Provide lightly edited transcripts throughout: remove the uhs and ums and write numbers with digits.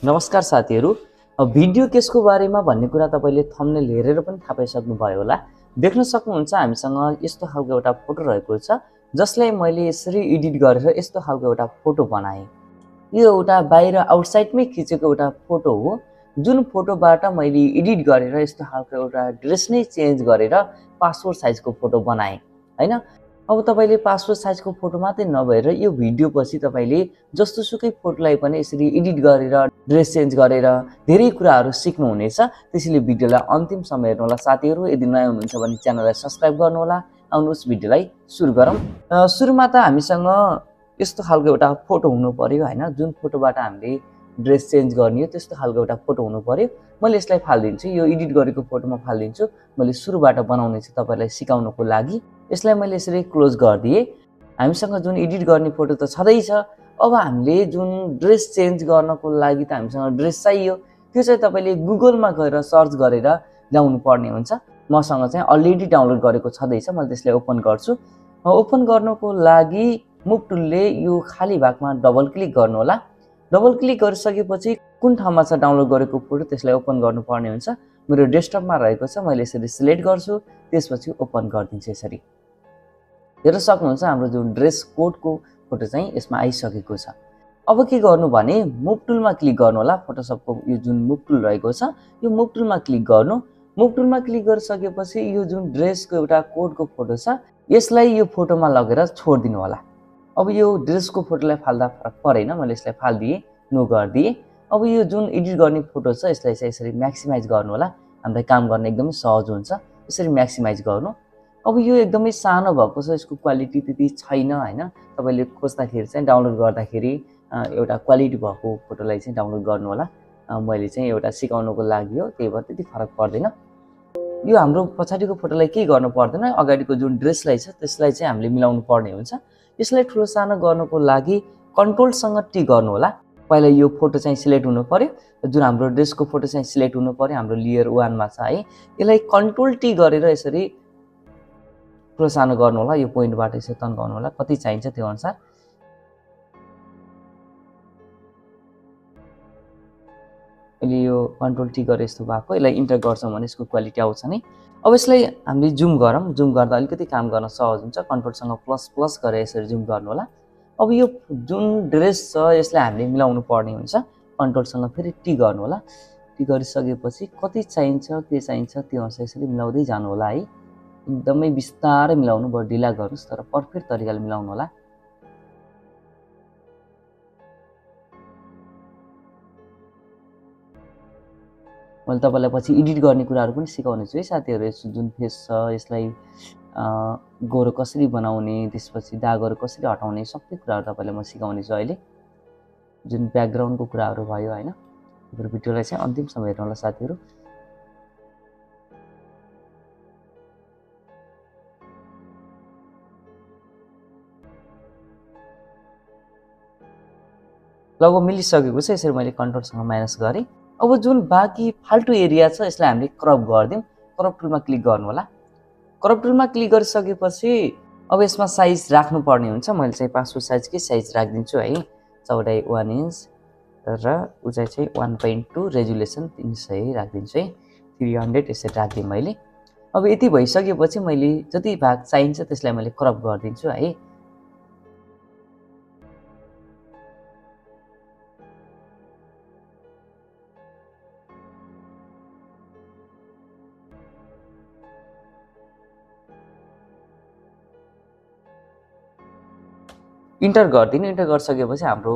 नमस्कार साथीहरु। भिडियो केसको बारेमा भन्ने कुरा तपाईले थम्बनेल हेरेर पनि थाहा पाइसक्नु भयो होला। देख्न सक्नुहुन्छ हामीसँग यस्तो खालको एउटा फोटो रहेको छ जसलाई मैले यसरी एडिट गरेर यस्तो खालको एउटा फोटो बनाएँ। यो एउटा बाहिर आउटसाइडमै खिचेको एउटा फोटो हो, जुन फोटोबाट मैले एडिट गरेर यस्तो खालको एउटा ड्रेस नै चेन्ज गरेर पासपोर्ट साइजको फोटो बनाएँ हैन। अब तपाईले पासपोर्ट साइजको फोटो मात्रै नभएर यो भिडियो पछि तपाईले जस्तोसुकै फोटोलाई पनि यसरी एडिट गरेर ड्रेस चेन्ज गरेर धेरै कुराहरू सिक्नु हुनेछ। त्यसैले भिडियोलाई अन्तिमसम्म हेर्नु होला साथीहरु। यदि नयाँ हुनुहुन्छ भने च्यानललाई सब्स्क्राइब गर्नु होला। आउनुहोस् भिडियोलाई सुरु गरौँ। सुरुमा त हामीसँग यस्तो खालको एउटा फोटो हुनु पर्यो हैन, जुन फोटोबाट हामीले ड्रेस चेन्ज गर्ने हो त्यस्तो खालको एउटा फोटो हुनु पर्यो। मैले यसलाई फाल्दिन्छु, यो एडिट गरेको फोटोमा फाल्दिन्छु। मैले सुरुबाट बनाउने छु तपाईलाई सिकाउनको लागि। यसलाई मैले यसरी क्लोज गर्दिए। हामीसँग जुन एडिट गर्ने फोटो त छँदै छ। अब हामीले जुन ड्रेस चेन्ज गर्नको लागि त हामीसँग ड्रेस चाहियो, त्यो चाहिँ तपाईले गुगलमा गएर सर्च गरेर ल्याउनु पर्ने हुन्छ। मसँग चाहिँ अलरेडी डाउनलोड गरेको छँदैछ, मैले त्यसलाई ओपन गर्छु। ओपन गर्नको लागि मुभ टुलले यो खाली भागमा डबल क्लिक गर्नु होला। डबल क्लिक गरिसकेपछि कुन ठाउँमा छ डाउनलोड गरेको फोटो त्यसलाई ओपन गर्नुपर्ने हुन्छ। मेरो डेस्कटपमा रहेको छ, मैले यसरी सिलेक्ट गर्छु, त्यसपछि ओपन गरिदिन्छु। यसरी हेर्न सक्नुहुन्छ हाम्रो जुन ड्रेस कोडको फोटो चाहिँ यसमा आइसकेको छ। अब के गर्नु भने मुभ टुलमा क्लिक गर्नु होला। फोटोसपको यो जुन मुभ टुल रहेको छ यो मुभ टुलमा क्लिक गर्नु। मुभ टुलमा क्लिक गरिसकेपछि यो जुन ड्रेसको एउटा कोडको फोटो छ यसलाई यो फोटोमा लगेर छोड्दिनु होला। अब यो ड्रेसको फोटोलाई फाल्दा फरक परेन, मैले यसलाई फाल्दिए, नो गर्दिए। अब यो जुन एडिट गर्ने फोटो छ यसलाई चाहिँ यसरी म्याक्सिमाइज गर्नु होला। हामीलाई काम गर्न एकदमै सहज हुन्छ यसरी म्याक्सिमाइज गर्नु। अब यो एकदमै सानो भएको छ, यसको क्वालिटी त्यति छैन हैन। तपाईले खोज्दाखेरि चाहिँ डाउनलोड गर्दाखेरि एउटा क्वालिटी भएको फोटोलाई चाहिँ डाउनलोड गर्नु होला। मैले चाहिँ एउटा सिकाउनको लागि हो, त्यही भएर त्यति फरक पर्दैन। यो हाम्रो पछाडीको फोटोलाई के गर्नु पर्दैन, अगाडिको जुन ड्रेसलाई छ त्यसलाई चाहिँ हामीले मिलाउनु पर्ने हुन्छ। यसलाई ठुलो सानो गर्नको लागि कन्ट्रोलसँग टी गर्नु होला। पहिला यो फोटो चाहिँ सिलेक्ट हुनु पर्यो, जुन हाम्रो ड्रेसको फोटो चाहिँ सिलेक्ट हुनु पर्यो। हाम्रो लेयर 1 मा छ है। यसलाई कन्ट्रोल टी गरेर यसरी ठुलो सानो गर्नु होला। यो पोइन्टबाट यसरी तन्काउनु होला, कति चाहिन्छ त्यो अनुसार। अहिले यो कन्ट्रोल टी गरे यस्तो भएको, यसलाई इन्टर गर्छौं भने यसको क्वालिटी आउँछ नि। अब यसलाई हामीले जुम गरौँ। जुम गर्दा अलिकति काम गर्न सहज हुन्छ। कन्ट्रोलसँग प्लस प्लस गरेर यसरी जुम गर्नु होला। अब यो जुन ड्रेस छ यसलाई हामीले मिलाउनु पर्ने हुन्छ। कन्ट्रोलसँग फेरि टी गर्नु होला। टी गरिसकेपछि कति चाहिन्छ के चाहिन्छ त्यो अनुसार यसरी मिलाउँदै जानु होला है। एकदमै बिस्तारै मिलाउनु, बरु ढिला गर्नुस् तर पर्फेक्ट तरिकाले मिलाउनु होला। मैले तपाईलाई पछि एडिट गर्ने कुराहरू पनि सिकाउने छु है साथीहरु। यस जुन फेस छ यसलाई गोरो कसरी बनाउने, त्यसपछि दागहरू कसरी हटाउने, सबै कुराहरू तपाईलाई म सिकाउने छु अहिले। जुन ब्याकग्राउन्डको कुराहरू भयो हैन। यो भिडियोलाई चाहिँ अन्तिमसम्म हेर्नु होला साथीहरु। लगभग मिलिसकेको छ। यसरी मैले कन्ट्रोलसँग माइनस गरेँ। अब जुन बाँकी फाल्टु एरिया छ यसलाई हामीले क्रप गर्दियौं। क्रप टुलमा क्लिक गर्नु होला। क्रप टुलमा क्लिक गरिसकेपछि अब यसमा साइज राख्नु पर्ने हुन्छ। मैले चाहिँ पासपोर्ट साइजकै साइज राखिदिन्छु है। चौडाइ 1 इन्च र उचाइ चाहिँ 1.2, रेजुलेसन 300 राखिदिन्छु है। 300 यसरी राख्दिएँ मैले। अब यति भइसकेपछि मैले जति भाग चाहिन्छ त्यसलाई मैले क्रप गरिदिन्छु है। इन्टर गर्दिनु। इन्टर गरिसकेपछि हाम्रो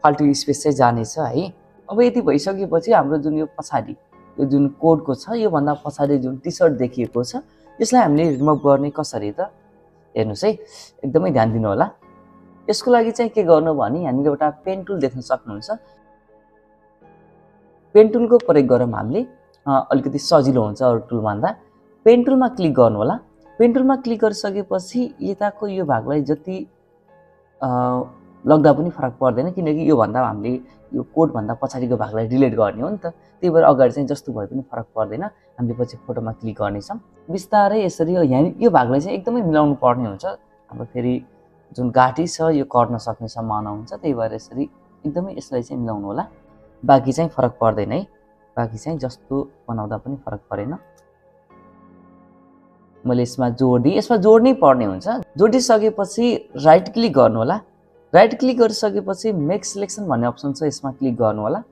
फाल्टु स्पेस चाहिँ जानेछ है। अब यति भइसकेपछि हाम्रो जुन यो पछाडी यो जुन कोडको छ यो भन्दा पछाडी जुन टी-शर्ट देखिएको छ यसलाई हामीले रिमुभ गर्ने कसरी त हेर्नुस् है। एकदमै ध्यान दिनु होला। यसको लागि चाहिँ के गर्नु भने हामीले एउटा पेन टुल देख्न सक्नुहुन्छ। पेन टुलको प्रयोग गरौँ हामीले, अलिकति सजिलो हुन्छ अरु टुल भन्दा। पेन टुलमा क्लिक गर्नु होला। पेन टुलमा क्लिक गरिसकेपछि यताको यो भागलाई जति लग्दा पनि फरक पर्दैन, किनकि यो भन्दा हामीले यो कोड भन्दा पछाडीको भागलाई डिलिट गर्ने हो नि त। त्यही भएर अगाडि चाहिँ जस्तो भए पनि फरक पर्दैन। हामीले पछि फोटोमा क्लिक गर्ने छौं। बिस्तारै यसरी यो भागलाई चाहिँ एकदमै मिलाउनु पर्ने हुन्छ। हाम्रो फेरि जुन घाँटी छ यो कट्न सक्ने सम्भावना हुन्छ, त्यही भएर यसरी एकदमै यसलाई चाहिँ मिलाउनु होला। बाँकी चाहिँ फरक पर्दैन है, बाँकी चाहिँ जस्तो बनाउँदा पनि फरक परेन। मैले यसमा जोडिदिएँ, यसमा जोड्नै पर्ने हुन्छ। जोडिसकेपछि राइट क्लिक गर्नु होला। राइट क्लिक गरिसकेपछि मेक सिलेक्सन भन्ने अप्सन छ, यसमा क्लिक गर्नु होला।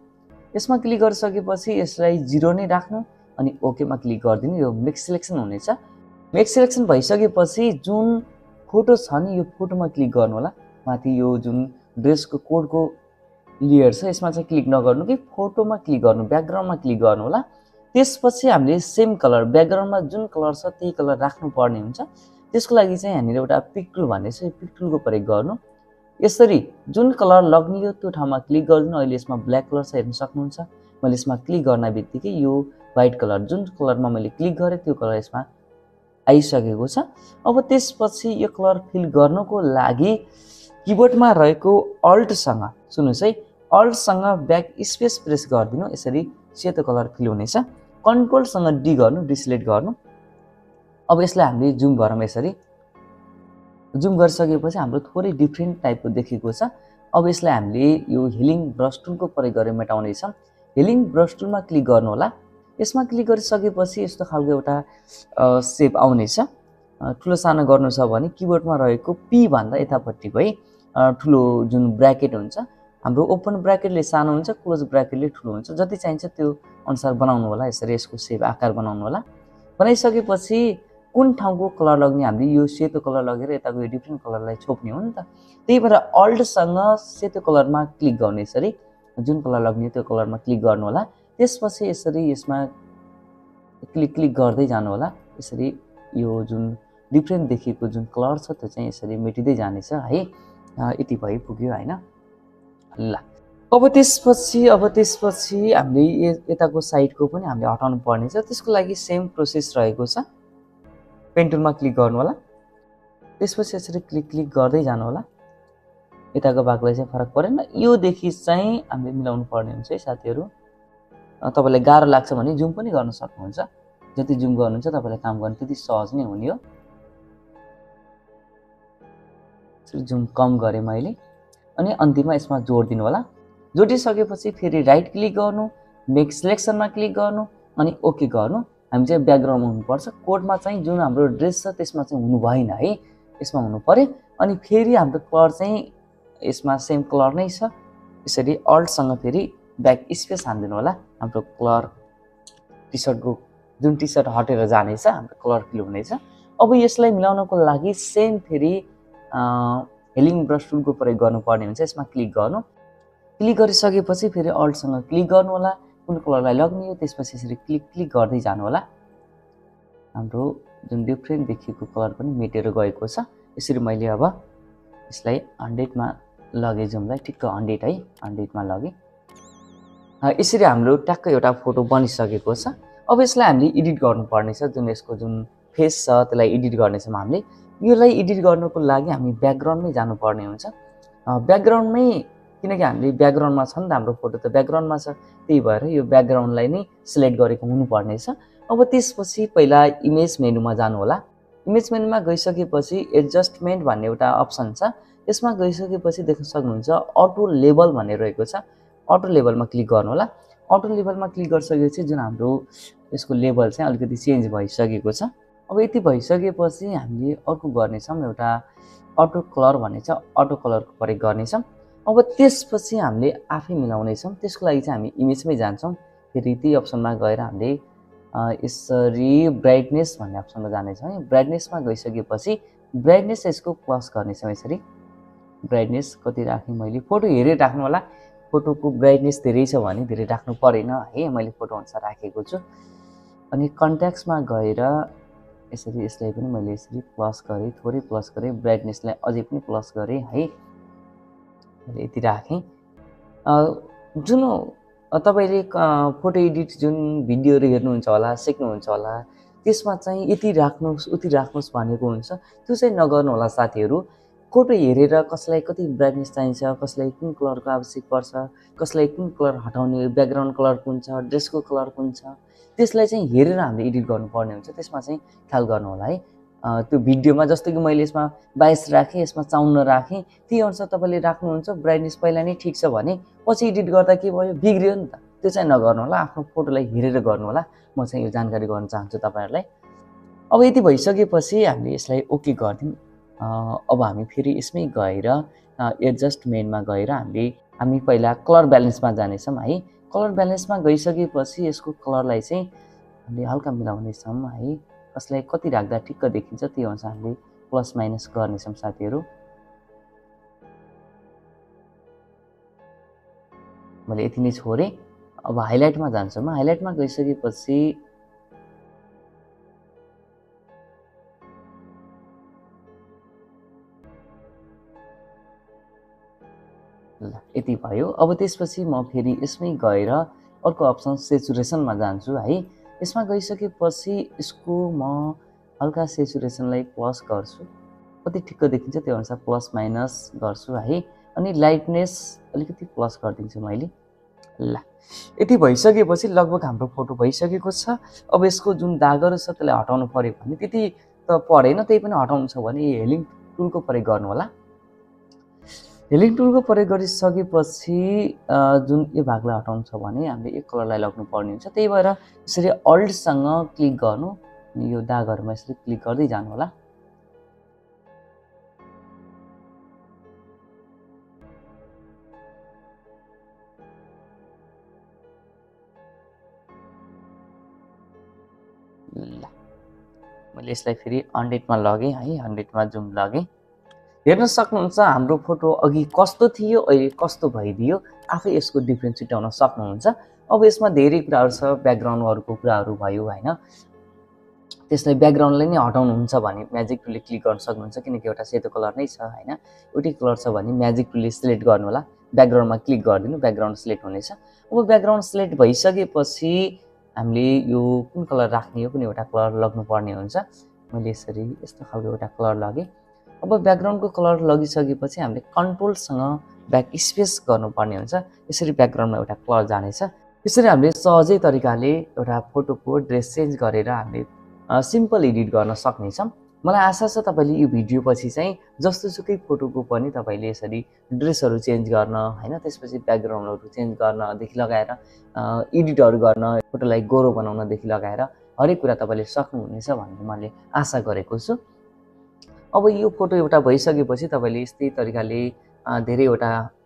यसमा क्लिक गरिसकेपछि यसलाई 0 नै राख्नु अनि ओकेमा क्लिक गरिदिनु, यो मेक सिलेक्सन हुनेछ। मेक सिलेक्सन भइसकेपछि जुन फोटो छ नि यो फोटोमा क्लिक गर्नु होला। माथि यो जुन ड्रेसको कोडको लेयर छ यसमा चाहिँ क्लिक नगर्नु कि फोटोमा क्लिक गर्नु, ब्याकग्राउन्डमा क्लिक गर्नु होला। त्यसपछि हामीले सेम कलर ब्याकग्राउन्डमा जुन कलर छ त्यही कलर राख्नुपर्ने हुन्छ। त्यसको लागि चाहिँ हामीले एउटा पिक टुल भन्ने छ, यो पिक टुलको प्रयोग गर्नु। यसरी जुन कलर लग्ने त्यो ठाउँमा क्लिक गरिदिनु। अहिले यसमा ब्ल्याक कलर छ, हेर्न सक्नुहुन्छ। मैले यसमा क्लिक गर्न बित्तिकै यो व्हाइट कलर जुन कलरमा मैले क्लिक गरेँ त्यो कलर यसमा आइसकेको छ। अब त्यसपछि यो कलर फिल गर्नको लागि किबोर्डमा रहेको अल्टसँग, सुन्नुहोस् है, अल्टसँग ब्याक स्पेस प्रेस गरिदिनु। यसरी सेतो कलर फिल हुनेछ। कन्ट्रोलसँग डी गर्नु, डिसिलेक्ट गर्नु। अब यसलाई हामीले जुम गरौँ। यसरी जुम गरिसकेपछि हाम्रो थोरै डिफ्रेन्ट टाइपको देखेको छ। अब यसलाई हामीले यो हिलिङ ब्रस टुलको प्रयोग गरेर मेटाउनेछौँ। हिलिङ ब्रस टुलमा क्लिक गर्नु होला। यसमा क्लिक गरिसकेपछि यस्तो खालको एउटा सेप आउनेछ। ठुलो सानो गर्नु छ भने किबोर्डमा रहेको पी भन्दा यतापट्टिको है ठुलो जुन ब्र्याकेट हुन्छ, हाम्रो ओपन ब्र्याकेटले सानो हुन्छ, क्लोज ब्र्याकेटले ठुलो हुन्छ। जति चाहिन्छ त्यो अनुसार बनाउनु होला। यसरी यसको सेप आकार बनाउनु होला। बनाइसकेपछि कुन ठाउँको कलर लग्ने, हामीले यो सेतो कलर लगेर यताको यो डिफ्रेन्ट कलरलाई छोप्ने हो नि त। त्यही भएर अल्टसँग सेतो कलरमा क्लिक गर्ने, यसरी जुन कलर लग्ने त्यो कलरमा क्लिक गर्नु होला। त्यसपछि यसरी यसमा क्लिक गर्दै जानु होला। यसरी यो जुन डिफ्रेन्ट देखिएको जुन कलर छ त्यो चाहिँ यसरी मेटिँदै जानेछ है। यति भइपुग्यो होइन। ल अब त्यसपछि हामीले यताको साइडको पनि हामीले हटाउनु पर्ने छ। त्यसको लागि सेम प्रोसेस रहेको छ। पेन टुलमा क्लिक गर्नु होला। त्यसपछि यसरी क्लिक गर्दै जानु होला। यताको भागलाई चाहिँ फरक परेन, योदेखि चाहिँ हामीले मिलाउनु पर्ने हुन्छ है साथीहरू। तपाईँलाई गाह्रो लाग्छ भने जुम पनि गर्न सक्नुहुन्छ। जति जुम गर्नुहुन्छ तपाईँलाई काम गर्नु त्यति सहज नै हुने हो। जुम कम गरेँ मैले अनि अन्तिममा यसमा जोडिदिनु होला। जोडिसकेपछि फेरि राइट क्लिक गर्नु, मेक सिलेक्सनमा क्लिक गर्नु अनि ओके गर्नु। हामी चाहिँ ब्याकग्राउन्डमा हुनुपर्छ। कोडमा चाहिँ जुन हाम्रो ड्रेस छ त्यसमा चाहिँ हुनु भएन है, यसमा हुनु पर्यो। अनि फेरि हाम्रो कलर चाहिँ यसमा सेम कलर नै छ। यसरी अल्टसँग फेरि ब्याक स्पेस हानिदिनु होला। हाम्रो कलर टी सर्टको जुन टी सर्ट हटेर जानेछ, हाम्रो कलर फिल हुनेछ। अब यसलाई मिलाउनको लागि सेम फेरि हिलिङ ब्रस टुलको प्रयोग गर्नुपर्ने हुन्छ। यसमा क्लिक गर्नु। क्लिक गरिसकेपछि फेरि अल्टसँग क्लिक गर्नु होला। कुन कलरलाई लग्ने हो त्यसपछि यसरी क्लिक गर्दै जानु होला। हाम्रो जुन डिफ्रेन्ट देखिएको कलर पनि मेटेर गएको छ। यसरी मैले अब यसलाई 100मा लगेँ, जुमलाई ठिक्क 100 है, 100मा लगेँ। यसरी हाम्रो ट्याक्क एउटा फोटो बनिसकेको छ। अब यसलाई हामीले एडिट गर्नुपर्ने छ। जुन यसको जुन फेस छ त्यसलाई एडिट गर्नेछौँ हामीले। यसलाई एडिट गर्नको लागि हामी ब्याकग्राउन्डमै जानुपर्ने हुन्छ। ब्याकग्राउन्डमै, किनकि हामीले ब्याकग्राउन्डमा छ नि त हाम्रो फोटो त ब्याकग्राउन्डमा छ, त्यही भएर यो ब्याकग्राउन्डलाई नै सिलेक्ट गरेको हुनुपर्ने छ। अब त्यसपछि पहिला इमेज मेनुमा जानु होला। इमेज मेनुमा गइसकेपछि एडजस्टमेन्ट भन्ने एउटा अप्सन छ। यसमा गइसकेपछि देख्न सक्नुहुन्छ अटो लेबल भन्ने रहेको छ। अटो लेबलमा क्लिक गर्नु होला। अटो लेबलमा क्लिक गरिसकेपछि जुन हाम्रो यसको लेबल चाहिँ अलिकति चेन्ज भइसकेको छ। अब यति भइसकेपछि हामीले अर्को गर्नेछौँ, एउटा अटो कलर भन्ने छ, अटो कलरको प्रयोग गर्नेछौँ। अब त्यसपछि हामीले आफै मिलाउनेछौँ। त्यसको लागि चाहिँ हामी इमेजमै जान्छौँ। फेरि त्यही अप्सनमा गएर हामीले यसरी ब्राइटनेस भन्ने अप्सनमा जानेछौँ। ब्राइटनेसमा गइसकेपछि ब्राइटनेस यसको प्लस गर्नेछौँ। यसरी ब्राइटनेस कति राखेँ मैले, फोटो हेरेर राख्नु होला। फोटोको ब्राइटनेस धेरै छ भने धेरै राख्नु परेन है, मैले फोटो अनुसार राखेको छु। अनि कन्ट्याक्समा गएर यसरी यसलाई पनि मैले यसरी प्लस गरेँ, थोरै प्लस गरेँ, ब्राइटनेसलाई अझै पनि प्लस गरेँ है। मैले यति राखेँ। जुन तपाईँले फोटो एडिट जुन भिडियोहरू हेर्नुहुन्छ होला, सिक्नुहुन्छ होला, त्यसमा चाहिँ यति राख्नुहोस् उति राख्नुहोस् भनेको हुन्छ, त्यो चाहिँ नगर्नु होला साथीहरू। फोटो हेरेर कसलाई कति ब्राइटनेस चाहिन्छ, कसलाई कुन कलरको आवश्यक पर्छ, कसलाई कुन कलर हटाउने, ब्याकग्राउन्ड कलर कुन छ, ड्रेसको कलर कुन छ, त्यसलाई चाहिँ हेरेर हामीले एडिट गर्नुपर्ने हुन्छ। त्यसमा चाहिँ ख्याल गर्नु होला है। त्यो भिडियोमा जस्तो कि मैले यसमा 22 राखेँ, यसमा 54 राखेँ, त्यही अनुसार तपाईँले राख्नुहुन्छ। ब्राइटनेस पहिला नै ठिक छ भने पछि एडिट गर्दा के भयो, बिग्रियो नि त। त्यो चाहिँ नगर्नु होला, आफ्नो फोटोलाई हेरेर गर्नु होला। म चाहिँ यो जानकारी गर्न चाहन्छु तपाईँहरूलाई। अब यति भइसकेपछि हामीले यसलाई ओके गरिदिउँ। अब हामी फेरि यसमै गएर एडजस्टमेन्टमा गएर हामी पहिला कलर ब्यालेन्समा जानेछौँ है। कलर ब्यालेन्समा गइसकेपछि यसको कलरलाई चाहिँ हामीले हल्का मिलाउनेछौँ है। कसलाई कति राख्दा ठिक्क देखिन्छ त्यो अनुसार हामीले प्लस माइनस गर्नेछौँ साथीहरू। मैले यति नै छोडेँ। अब हाइलाइटमा जान्छु म। हाइलाइटमा गइसकेपछि ल यति भयो। अब त्यसपछि म फेरि यसमै गएर अर्को अप्सन सेचुरेसनमा जान्छु है। यसमा गइसकेपछि यसको म हल्का सेचुरेसनलाई प्लस गर्छु, कति ठिक्क देखिन्छ त्यो अनुसार प्लस माइनस गर्छु है। अनि लाइटनेस अलिकति प्लस गरिदिन्छु मैले। ल यति भइसकेपछि लगभग हाम्रो फोटो भइसकेको छ। अब यसको जुन दागहरू छ त्यसलाई हटाउनु पर्यो भने त्यति त परेन, त्यही पनि हटाउनु छ भने हेलिङ टुलको प्रयोग गर्नु होला। हेलिङ टुलको प्रयोग गरिसकेपछि जुन यो भागलाई हटाउनु छ भने हामीले एक कलरलाई लग्नु पर्ने हुन्छ। त्यही भएर यसरी अल्टसँग क्लिक गर्नु अनि यो दागहरूमा यसरी क्लिक गर्दै जानु होला। ल मैले यसलाई फेरि 100मा लगेँ है। 100मा जुम लगेँ। हेर्न सक्नुहुन्छ हाम्रो फोटो अघि कस्तो थियो, अहिले कस्तो भइदियो। आफै यसको डिफ्रेन्स छुट्याउन सक्नुहुन्छ। अब यसमा धेरै कुराहरू छ, ब्याकग्राउन्डहरूको कुराहरू भयो होइन। त्यसलाई ब्याकग्राउन्डलाई नै हटाउनुहुन्छ भने म्याजिक टुलले क्लिक गर्न सक्नुहुन्छ, किनकि एउटा सेतो कलर नै छ होइन। एउटै कलर छ भने म्याजिक टुलले सिलेक्ट गर्नु होला, ब्याकग्राउन्डमा क्लिक गरिदिनु, ब्याकग्राउन्ड सिलेक्ट हुनेछ। अब ब्याकग्राउन्ड सिलेक्ट भइसकेपछि हामीले यो कुन कलर राख्ने हो, कुनै एउटा कलर लग्नुपर्ने हुन्छ। मैले यसरी यस्तो खालको एउटा कलर लगेँ। अब ब्याकग्राउन्डको कलर लगिसकेपछि हामीले कन्ट्रोलसँग ब्याक स्पेस गर्नुपर्ने हुन्छ। यसरी ब्याकग्राउन्डमा एउटा कलर जानेछ। यसरी हामीले सहजै तरिकाले एउटा फोटोको ड्रेस चेन्ज गरेर हामीले सिम्पल एडिट गर्न सक्नेछौँ। मलाई आशा छ तपाईँले यो भिडियो पछि चाहिँ जस्तोसुकै फोटोको पनि तपाईँले यसरी ड्रेसहरू चेन्ज गर्न होइन, त्यसपछि ब्याकग्राउन्डहरू चेन्ज गर्नदेखि लगाएर एडिटहरू गर्न, फोटोलाई गोरो बनाउनदेखि लगाएर हरेक कुरा तपाईँले सक्नुहुनेछ भनेर मैले आशा गरेको छु। अब यो फोटो एउटा भइसकेपछि तपाईँले यस्तै तरिकाले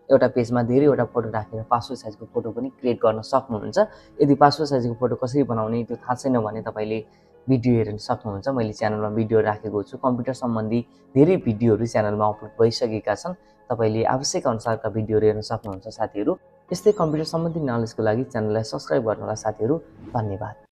एउटा पेजमा धेरैवटा फोटो राखेर पासपोर्ट साइजको फोटो पनि क्रिएट गर्न सक्नुहुन्छ। यदि पासपोर्ट साइजको फोटो कसरी बनाउने त्यो थाहा छैन भने तपाईँले भिडियो हेर्न सक्नुहुन्छ। मैले च्यानलमा भिडियो राखेको छु, कम्प्युटर सम्बन्धी धेरै भिडियोहरू च्यानलमा अपलोड भइसकेका छन्। तपाईँले आवश्यक अनुसारका भिडियोहरू हेर्न सक्नुहुन्छ साथीहरू। यस्तै कम्प्युटर सम्बन्धी नलेजको लागि च्यानललाई सब्सक्राइब गर्नुहोला साथीहरू। धन्यवाद।